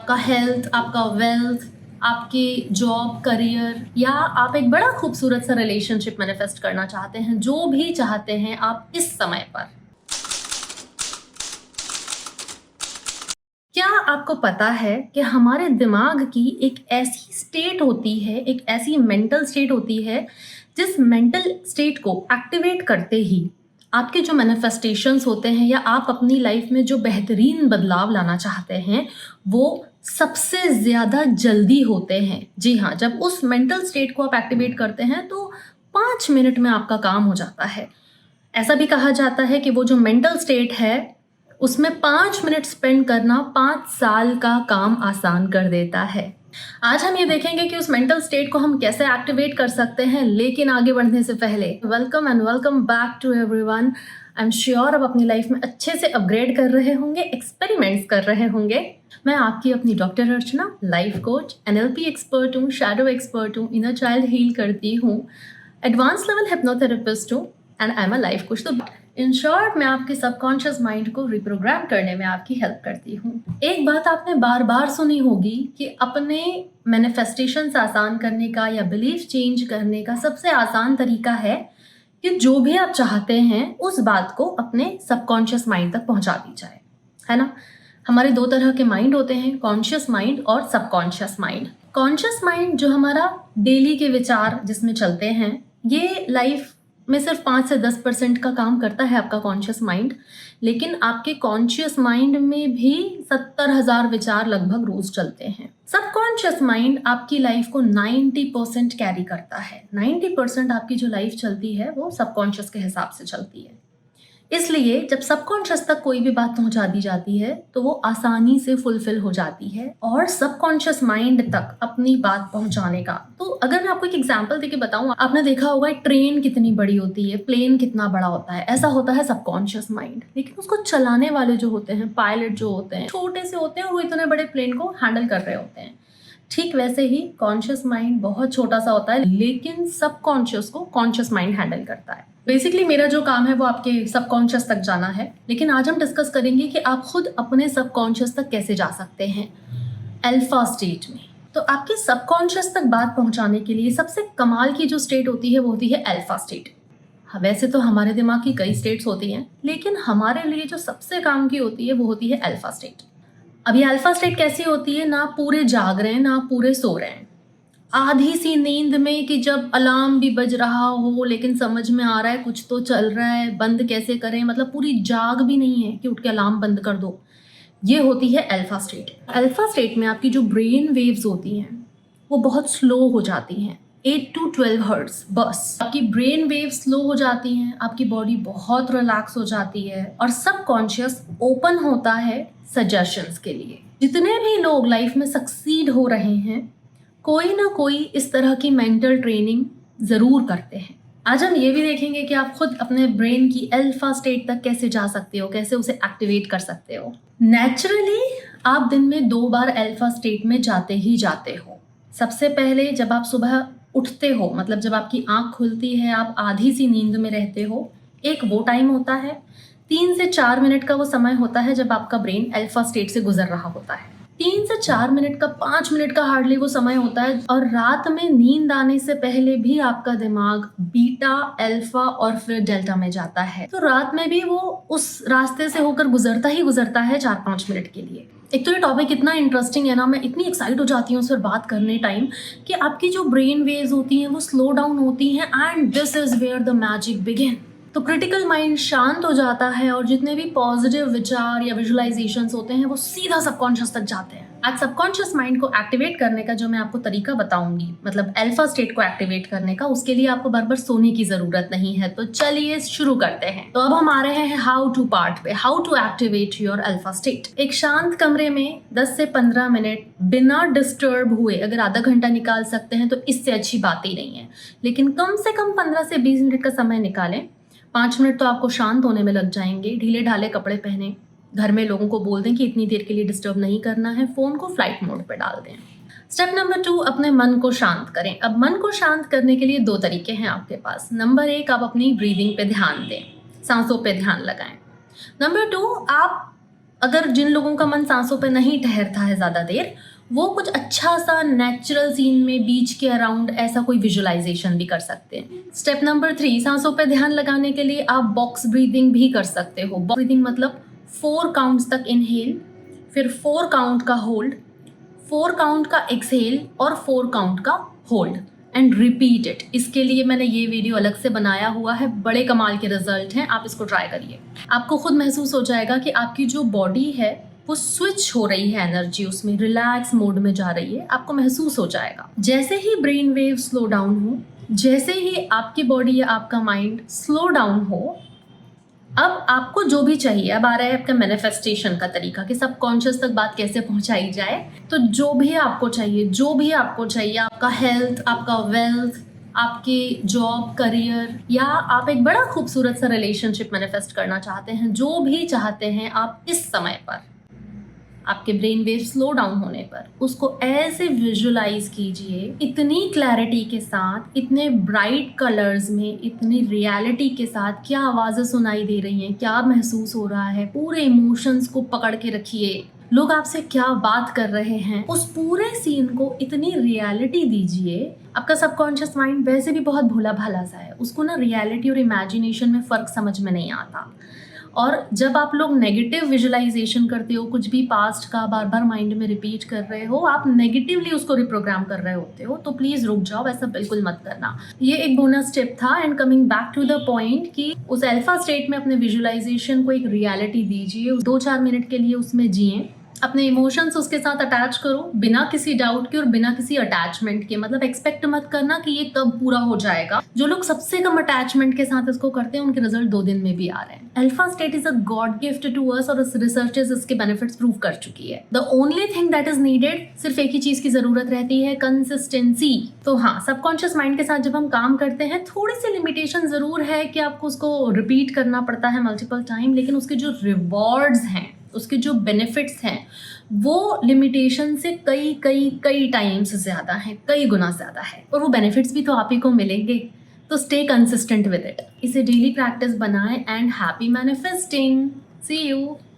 आपका हेल्थ, आपका वेल्थ, आपके जॉब, करियर, या आप एक बड़ा खूबसूरत सा रिलेशनशिप मैनिफेस्ट करना चाहते हैं, जो भी चाहते हैं आप इस समय पर। क्या आपको पता है कि हमारे दिमाग की एक ऐसी स्टेट होती है, एक ऐसी मेंटल स्टेट होती है, जिस मेंटल स्टेट को एक्टिवेट करते ही आपके जो मैनिफेस्टेशंस होते हैं या आप अपनी लाइफ में जो बेहतरीन बदलाव लाना चाहते हैं, वो सबसे ज़्यादा जल्दी होते हैं। जी हाँ, जब उस मेंटल स्टेट को आप एक्टिवेट करते हैं तो 5 मिनट में आपका काम हो जाता है। ऐसा भी कहा जाता है कि वो जो मेंटल स्टेट है, उसमें 5 मिनट स्पेंड करना 5 साल का काम आसान कर देता है। आज हम ये देखेंगे कि उस मेंटल स्टेट को हम कैसे एक्टिवेट कर सकते हैं, लेकिन आगे बढ़ने से पहले welcome and welcome back to everyone. I am sure आप अपनी लाइफ में अच्छे से अपग्रेड कर रहे होंगे, एक्सपेरिमेंट्स कर रहे होंगे। मैं आपकी अपनी डॉक्टर अर्चना, लाइफ कोच, एनएलपी एक्सपर्ट हूँ, शैडो एक्सपर्ट हूँ, इनर चाइल्ड हील करती हूँ, एडवांस लेवल हिप्नोथेरेपिस्ट हूँ and I am a life coach. तो इन शॉर्ट मैं आपके सबकॉन्शियस माइंड को रिप्रोग्राम करने में आपकी हेल्प करती हूँ। एक बात आपने बार बार सुनी होगी कि अपने मैनिफेस्टेशन आसान करने का या बिलीफ चेंज करने का सबसे आसान तरीका है कि जो भी आप चाहते हैं उस बात को अपने सबकॉन्शियस माइंड तक पहुंचा दी जाए, है ना। हमारे दो तरह के माइंड होते हैं, कॉन्शियस माइंड और सबकॉन्शियस माइंड। कॉन्शियस माइंड जो हमारा डेली के विचार जिसमें चलते हैं, ये लाइफ में सिर्फ 5 से 10% का काम करता है आपका कॉन्शियस माइंड, लेकिन आपके कॉन्शियस माइंड में भी 70,000 विचार लगभग रोज चलते हैं। सबकॉन्शियस माइंड आपकी लाइफ को 90% कैरी करता है। 90% आपकी जो लाइफ चलती है वो सबकॉन्शियस के हिसाब से चलती है। इसलिए जब सबकॉन्शियस तक कोई भी बात पहुंचा दी जाती है तो वो आसानी से फुलफिल हो जाती है। और सबकॉन्शियस माइंड तक अपनी बात पहुंचाने का, तो अगर मैं आपको एक एग्जांपल देके बताऊं, आपने देखा होगा ट्रेन कितनी बड़ी होती है, प्लेन कितना बड़ा होता है, ऐसा होता है सबकॉन्शियस माइंड। लेकिन उसको चलाने वाले जो होते हैं, पायलट जो होते हैं, छोटे से होते हैं और वो इतने बड़े प्लेन को हैंडल कर रहे होते हैं। ठीक वैसे ही कॉन्शियस माइंड बहुत छोटा सा होता है, लेकिन सबकॉन्शियस को कॉन्शियस माइंड हैंडल करता है। बेसिकली मेरा जो काम है वो आपके सबकॉन्शियस तक जाना है, लेकिन आज हम डिस्कस करेंगे कि आप खुद अपने सबकॉन्शियस तक कैसे जा सकते हैं अल्फा स्टेट में। तो आपके सबकॉन्शियस तक बात पहुंचाने के लिए सबसे कमाल की जो स्टेट होती है वो होती है अल्फा स्टेट। वैसे तो हमारे दिमाग की कई स्टेट्स होती हैं, लेकिन हमारे लिए जो सबसे काम की होती है वो होती है अल्फा स्टेट। अब ये अल्फा स्टेट कैसी होती है, ना पूरे जाग रहे हैं ना पूरे सो रहे हैं, आधी सी नींद में कि जब अलार्म भी बज रहा हो लेकिन समझ में आ रहा है कुछ तो चल रहा है, बंद कैसे करें, मतलब पूरी जाग भी नहीं है कि उठ के अलार्म बंद कर दो। ये होती है अल्फा स्टेट। अल्फा स्टेट में आपकी जो ब्रेन वेव्स होती हैं वो बहुत स्लो हो जाती हैं, 8 to 12 हर्ट्ज बस। आपकी ब्रेन वेव स्लो हो जाती हैं, आपकी बॉडी बहुत रिलैक्स हो जाती है और सबकॉन्शियस ओपन होता है सजेशंस के लिए। जितने भी लोग लाइफ में सक्सीड हो रहे हैं, कोई ना कोई इस तरह की मेंटल ट्रेनिंग ज़रूर करते हैं। आज हम ये भी देखेंगे कि आप खुद अपने ब्रेन की अल्फा स्टेट तक कैसे जा सकते हो, कैसे उसे एक्टिवेट कर सकते हो। नेचुरली आप दिन में 2 बार अल्फा स्टेट में जाते ही जाते हो। सबसे पहले जब आप सुबह उठते हो, मतलब जब आपकी आंख खुलती है, आप आधी सी नींद में रहते हो, एक वो टाइम होता है। 3 से 4 मिनट का वो समय होता है जब आपका ब्रेन अल्फा स्टेट से गुजर रहा होता है। 3 से 4 मिनट का, 5 मिनट का हार्डली वो समय होता है। और रात में नींद आने से पहले भी आपका दिमाग बीटा, अल्फा और फिर डेल्टा में जाता है। तो रात में भी वो उस रास्ते से होकर गुजरता है 4-5 मिनट के लिए। एक तो ये टॉपिक इतना इंटरेस्टिंग है ना, मैं इतनी एक्साइट हो जाती हूँ उस पर बात करने टाइम, कि आपकी जो ब्रेन वेव्स होती हैं वो स्लो डाउन होती हैं and this is where the magic begin. तो क्रिटिकल माइंड शांत हो जाता है और जितने भी पॉजिटिव विचार या विजुअलाइजेशंस होते हैं वो सीधा सबकॉन्शियस तक जाते हैं। आज सबकॉन्शियस माइंड को एक्टिवेट करने का जो मैं आपको तरीका बताऊंगी, मतलब अल्फा स्टेट को एक्टिवेट करने का, उसके लिए आपको बार बार सोने की जरूरत नहीं है। तो चलिए शुरू करते हैं। तो अब हम आ रहे हैं हाउ टू पार्ट पे, how to activate your alpha state. एक शांत कमरे में 10 से 15 मिनट बिना डिस्टर्ब हुए अगर आधा घंटा निकाल सकते हैं तो इससे अच्छी बात ही नहीं है, लेकिन कम से कम 15 से 20 मिनट का समय निकालें। 5 मिनट तो आपको शांत होने में लग जाएंगे। ढीले ढाले कपड़े पहने, घर में लोगों को बोल दें कि इतनी देर के लिए डिस्टर्ब नहीं करना है, फ़ोन को फ्लाइट मोड पे डाल दें। स्टेप नंबर 2, अपने मन को शांत करें। अब मन को शांत करने के लिए 2 तरीके हैं आपके पास। नंबर 1, आप अपनी ब्रीदिंग पे ध्यान दें, सांसों पे ध्यान लगाएं। नंबर 2, आप अगर जिन लोगों का मन सांसों पे नहीं ठहरता है ज़्यादा देर, वो कुछ अच्छा सा नेचुरल सीन में बीच के अराउंड ऐसा कोई विजुअलाइजेशन भी कर सकते हैं। स्टेप नंबर 3, सांसों पे ध्यान लगाने के लिए आप बॉक्स ब्रीदिंग भी कर सकते हो। बॉक्स ब्रीदिंग मतलब 4 काउंट्स तक इनहेल, फिर 4 काउंट का होल्ड, 4 काउंट का एक्सहेल और 4 काउंट का होल्ड एंड रिपीट इट। इसके लिए मैंने ये वीडियो अलग से बनाया हुआ है, बड़े कमाल के रिजल्ट हैं, आप इसको ट्राई करिए। आपको खुद महसूस हो जाएगा कि आपकी जो बॉडी है वो स्विच हो रही है, एनर्जी उसमें रिलैक्स मोड में जा रही है, आपको महसूस हो जाएगा। जैसे ही ब्रेन वेव स्लो डाउन हो, जैसे ही आपकी बॉडी या आपका माइंड स्लो डाउन हो, अब आपको जो भी चाहिए, अब आ रहा है आपका मैनिफेस्टेशन का तरीका कि सबकॉन्शियस तक बात कैसे पहुंचाई जाए। तो जो भी आपको चाहिए, आपका हेल्थ, आपका वेल्थ, आपके जॉब, करियर, या आप एक बड़ा खूबसूरत सा रिलेशनशिप मैनिफेस्ट करना चाहते हैं, जो भी चाहते हैं आप इस समय पर, आपके ब्रेन वेव स्लो डाउन होने पर उसको ऐसे विजुअलाइज कीजिए, इतनी क्लैरिटी के साथ, इतने ब्राइट कलर्स में, इतनी रियलिटी के साथ, क्या आवाज़ें सुनाई दे रही हैं, क्या महसूस हो रहा है, पूरे इमोशंस को पकड़ के रखिए, लोग आपसे क्या बात कर रहे हैं, उस पूरे सीन को इतनी रियलिटी दीजिए। आपका सबकॉन्शियस माइंड वैसे भी बहुत भोला भाला सा है, उसको ना रियलिटी और इमेजिनेशन में फ़र्क समझ में नहीं आता। और जब आप लोग नेगेटिव विजुअलाइजेशन करते हो, कुछ भी पास्ट का बार बार माइंड में रिपीट कर रहे हो, आप नेगेटिवली उसको रिप्रोग्राम कर रहे होते हो, तो प्लीज़ रुक जाओ, ऐसा बिल्कुल मत करना। ये एक बोनस टिप था। And coming back to the point कि उस अल्फा स्टेट में अपने विजुअलाइजेशन को एक रियलिटी दीजिए, 2-4 मिनट के लिए उसमें जिए, अपने इमोशंस उसके साथ अटैच करो, बिना किसी डाउट के और बिना किसी अटैचमेंट के। मतलब एक्सपेक्ट मत करना कि ये कब पूरा हो जाएगा। जो लोग सबसे कम अटैचमेंट के साथ इसको करते हैं, उनके रिजल्ट 2 दिन में भी आ रहे हैं। Alpha state is a god gift to us, और रिसर्चर्स इसके बेनिफिट्स प्रूव कर चुकी है। The only thing that is needed, सिर्फ एक ही चीज की जरूरत रहती है, कंसिस्टेंसी। तो हाँ, सबकॉन्शियस माइंड के साथ जब हम काम करते हैं, थोड़ी सी लिमिटेशन जरूर है कि आपको उसको रिपीट करना पड़ता है मल्टीपल टाइम, लेकिन उसके जो रिवॉर्ड्स हैं, उसके जो बेनिफिट्स हैं, वो लिमिटेशन से कई टाइम्स ज़्यादा है, कई गुना ज़्यादा है, और वो बेनिफिट्स भी तो आप ही को मिलेंगे। तो स्टे कंसिस्टेंट विद इट, इसे डेली प्रैक्टिस बनाएं and happy manifesting. See you.